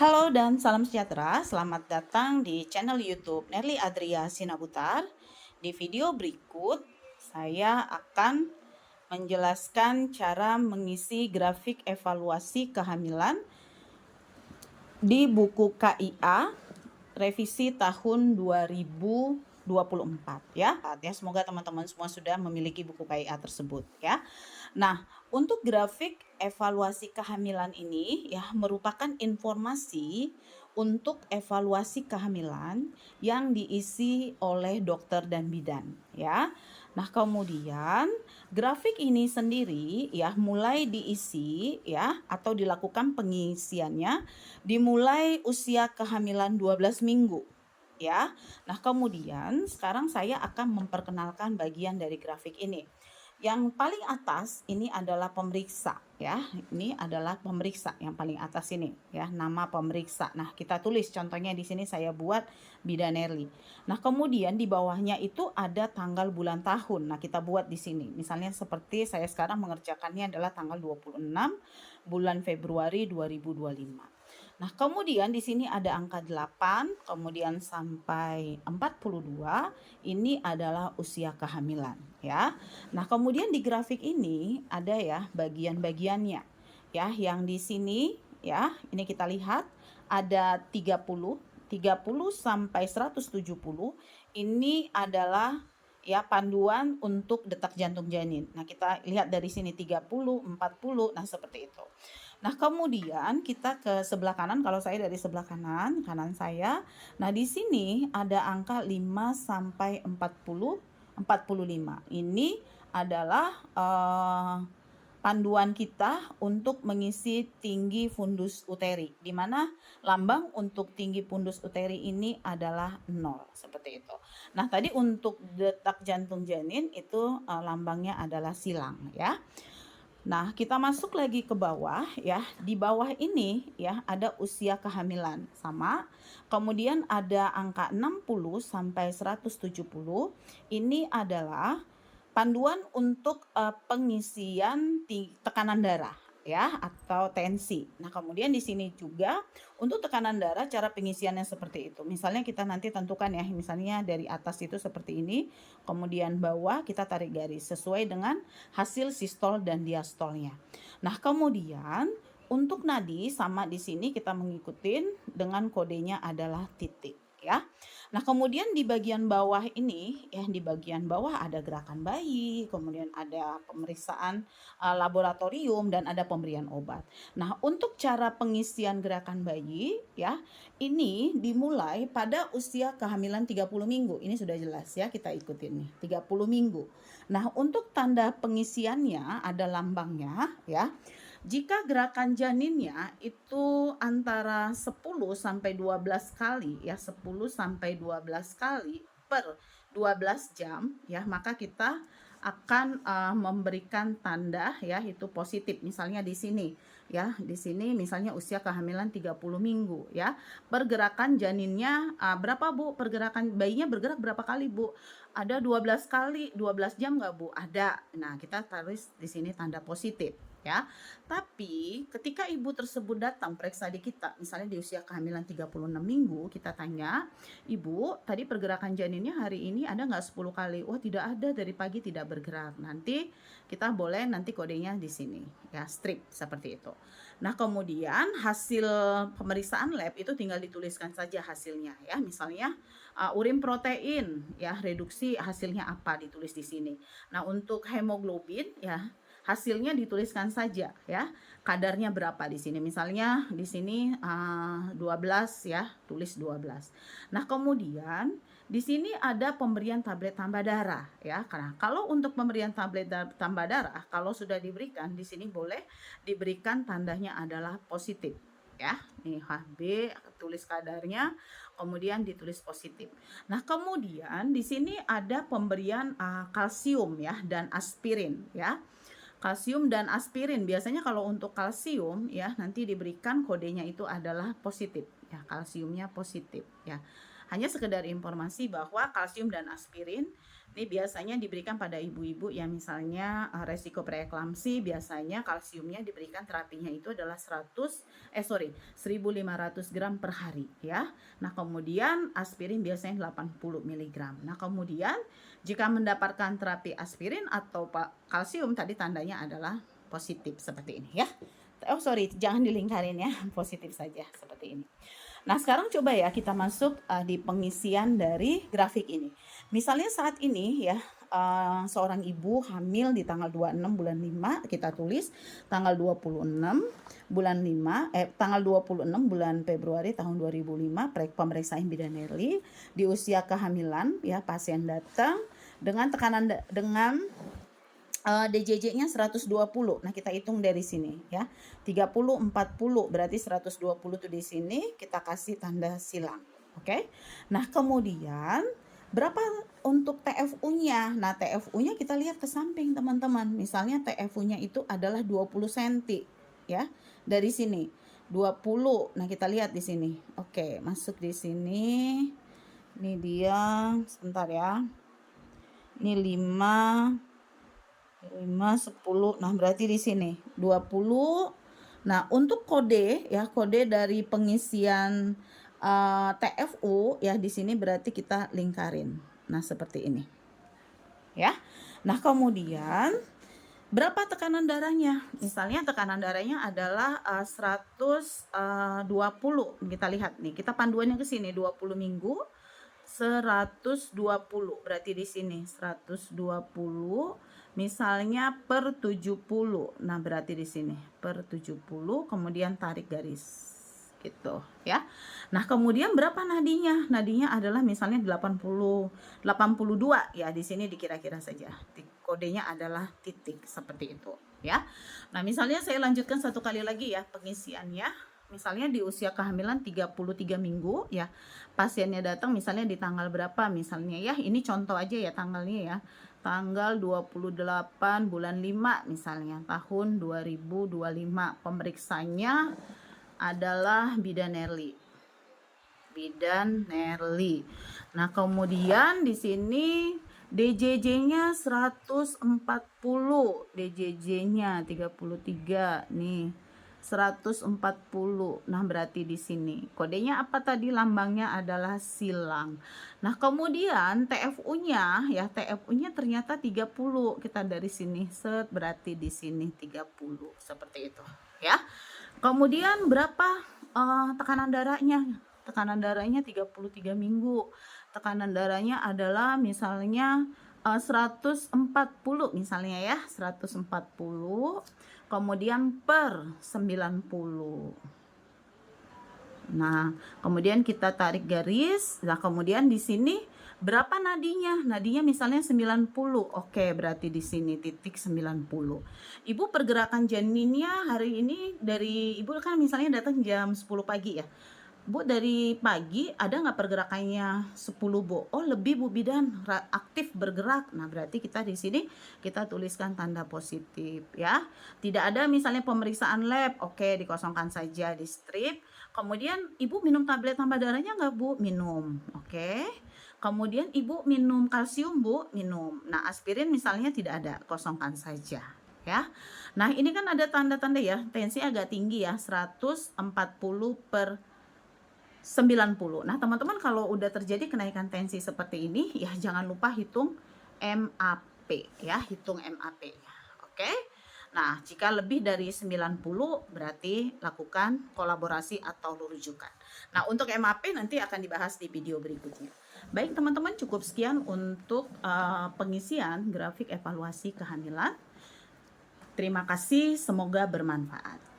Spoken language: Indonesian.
Halo dan salam sejahtera, selamat datang di channel YouTube Nerly Adria Sinabutar. Di video berikut, saya akan menjelaskan cara mengisi grafik evaluasi kehamilan di buku KIA revisi tahun 2024 ya. Semoga teman-teman semua sudah memiliki buku KIA tersebut ya. Nah, untuk grafik evaluasi kehamilan ini ya merupakan informasi untuk evaluasi kehamilan yang diisi oleh dokter dan bidan ya. Nah, kemudian grafik ini sendiri ya mulai diisi ya atau dilakukan pengisiannya dimulai usia kehamilan 12 minggu ya. Nah, kemudian sekarang saya akan memperkenalkan bagian dari grafik ini. Yang paling atas ini adalah pemeriksa ya. Ini adalah pemeriksa yang paling atas ini ya, nama pemeriksa. Nah, kita tulis contohnya di sini saya buat Bidanerli. Nah, kemudian di bawahnya itu ada tanggal bulan tahun. Nah, kita buat di sini. Misalnya seperti saya sekarang mengerjakannya adalah tanggal 26 bulan Februari 2025. Nah, kemudian di sini ada angka 8, kemudian sampai 42, ini adalah usia kehamilan ya. Nah, kemudian di grafik ini ada ya bagian-bagiannya. Ya, yang di sini ya, ini kita lihat ada 30 sampai 170. Ini adalah ya panduan untuk detak jantung janin. Nah, kita lihat dari sini 30, 40, nah seperti itu. Nah, kemudian kita ke sebelah kanan, kalau saya dari sebelah kanan saya. Nah, di sini ada angka 5 sampai 40, 45. Ini adalah panduan kita untuk mengisi tinggi fundus uteri, di mana lambang untuk tinggi fundus uteri ini adalah 0, seperti itu. Nah, tadi untuk detak jantung janin itu lambangnya adalah silang ya. Nah, kita masuk lagi ke bawah ya. Di bawah ini ya ada usia kehamilan sama. Kemudian ada angka 60 sampai 170. Ini adalah panduan untuk pengisian tekanan darah ya atau tensi. Nah, kemudian di sini juga untuk tekanan darah cara pengisiannya seperti itu. Misalnya kita nanti tentukan ya, misalnya dari atas itu seperti ini, kemudian bawah kita tarik garis sesuai dengan hasil sistol dan diastolnya. Nah, kemudian untuk nadi sama di sini kita mengikuti dengan kodenya adalah titik ya. Nah, kemudian di bagian bawah ini ya, di bagian bawah ada gerakan bayi, kemudian ada pemeriksaan laboratorium dan ada pemberian obat. Nah, untuk cara pengisian gerakan bayi ya, ini dimulai pada usia kehamilan 30 minggu. Ini sudah jelas ya, kita ikutin nih, 30 minggu. Nah, untuk tanda pengisiannya ada lambangnya ya. Jika gerakan janinnya itu antara 10 sampai 12 kali ya, 10 sampai 12 kali per 12 jam ya, maka kita akan memberikan tanda ya itu positif. Misalnya di sini ya, di sini misalnya usia kehamilan 30 minggu ya. Pergerakan janinnya berapa Bu? Pergerakan bayinya bergerak berapa kali Bu? Ada 12 kali, 12 jam nggak Bu? Ada. Nah, kita tulis di sini tanda positif ya. Tapi ketika ibu tersebut datang periksa di kita, misalnya di usia kehamilan 36 minggu, kita tanya, "Ibu, tadi pergerakan janinnya hari ini ada nggak 10 kali?" "Wah, tidak ada, dari pagi tidak bergerak." Nanti kita boleh nanti kodenya di sini, ya, strip seperti itu. Nah, kemudian hasil pemeriksaan lab itu tinggal dituliskan saja hasilnya ya. Misalnya urin protein ya, reduksi hasilnya apa ditulis di sini. Nah, untuk hemoglobin ya hasilnya dituliskan saja ya. Kadarnya berapa di sini? Misalnya di sini 12 ya, tulis 12. Nah, kemudian di sini ada pemberian tablet tambah darah ya. Karena kalau untuk pemberian tablet tambah darah kalau sudah diberikan di sini boleh diberikan tandanya adalah positif ya. Nih HB tulis kadarnya kemudian ditulis positif. Nah, kemudian di sini ada pemberian kalsium ya dan aspirin ya. Kalsium dan aspirin biasanya kalau untuk kalsium ya nanti diberikan kodenya itu adalah positif ya, kalsiumnya positif ya. hanya sekedar informasi bahwa kalsium dan aspirin ini biasanya diberikan pada ibu-ibu yang misalnya resiko preeklamsi, biasanya kalsiumnya diberikan terapinya itu adalah 1.500 gram per hari ya. Nah, kemudian aspirin biasanya 80 mg. Nah, kemudian jika mendapatkan terapi aspirin atau kalsium tadi tandanya adalah positif seperti ini ya. Oh sorry, jangan dilingkarin ya, positif saja seperti ini. Nah, sekarang coba ya kita masuk di pengisian dari grafik ini. Misalnya saat ini ya, seorang ibu hamil di tanggal 26 bulan 5, kita tulis tanggal 26 bulan 5, tanggal 26 bulan Februari tahun 2005, pemeriksaan bidan Nerli di usia kehamilan ya, pasien datang dengan tekanan dengan DJJ-nya 120. Nah, kita hitung dari sini ya. 30 40 berarti 120 tuh di sini kita kasih tanda silang. Oke. Nah, kemudian berapa untuk TFU-nya? Nah, TFU-nya kita lihat ke samping, teman-teman. Misalnya TFU-nya itu adalah 20 cm ya. Dari sini 20. Nah, kita lihat di sini. Oke, masuk di sini. Ini dia, sebentar ya. Ini 5 10. Nah, berarti di sini 20. Nah, untuk kode ya, kode dari pengisian TFU ya di sini berarti kita lingkarin. Nah, seperti ini. Ya. Nah, kemudian berapa tekanan darahnya? Misalnya tekanan darahnya adalah 120. Kita lihat nih, kita panduannya ke sini 20 minggu 120. Berarti di sini 120 misalnya per 70. Nah, berarti di sini per 70, kemudian tarik garis gitu ya. Nah, kemudian berapa nadinya? Nadinya adalah misalnya 82 ya, di sini dikira-kira saja. Kodenya adalah titik seperti itu ya. Nah, misalnya saya lanjutkan satu kali lagi ya pengisiannya. Misalnya di usia kehamilan 33 minggu ya. Pasiennya datang misalnya di tanggal berapa misalnya ya. Ini contoh aja ya tanggalnya ya. Tanggal 28 bulan 5 misalnya tahun 2025. Pemeriksanya adalah bidan Nerli. Bidan Nerli. Nah, kemudian di sini DJJ-nya 140. DJJ-nya 33 nih. 140. Nah, berarti di sini kodenya apa tadi? Lambangnya adalah silang. Nah, kemudian TFU-nya ya, TFU-nya ternyata 30. Kita dari sini set, berarti di sini 30 seperti itu ya. Kemudian berapa tekanan darahnya? Tekanan darahnya 33 minggu. Tekanan darahnya adalah misalnya 140 misalnya ya, 140 kemudian per 90. Nah, kemudian kita tarik garis. Nah, kemudian di sini berapa nadinya? Nadinya misalnya 90. Oke, berarti di sini titik 90. Ibu pergerakan janinnya hari ini dari ibu kan misalnya datang jam 10 pagi ya. Bu, dari pagi ada nggak pergerakannya 10, Bu? Oh, lebih Bu bidan, aktif bergerak. Nah, berarti kita di sini kita tuliskan tanda positif ya. Tidak ada misalnya pemeriksaan lab, oke, dikosongkan saja di strip. Kemudian Ibu minum tablet tambah darahnya nggak, Bu? Minum, oke. Kemudian Ibu minum kalsium, Bu? Minum. Nah, aspirin misalnya tidak ada, kosongkan saja ya. Nah, ini kan ada tanda-tanda ya, tensi agak tinggi ya, 140 per 90. Nah, teman-teman kalau udah terjadi kenaikan tensi seperti ini ya jangan lupa hitung MAP ya, hitung MAP. Oke. Nah, jika lebih dari 90 berarti lakukan kolaborasi atau rujukan. Nah, untuk MAP nanti akan dibahas di video berikutnya. Baik, teman-teman, cukup sekian untuk pengisian grafik evaluasi kehamilan. Terima kasih, semoga bermanfaat.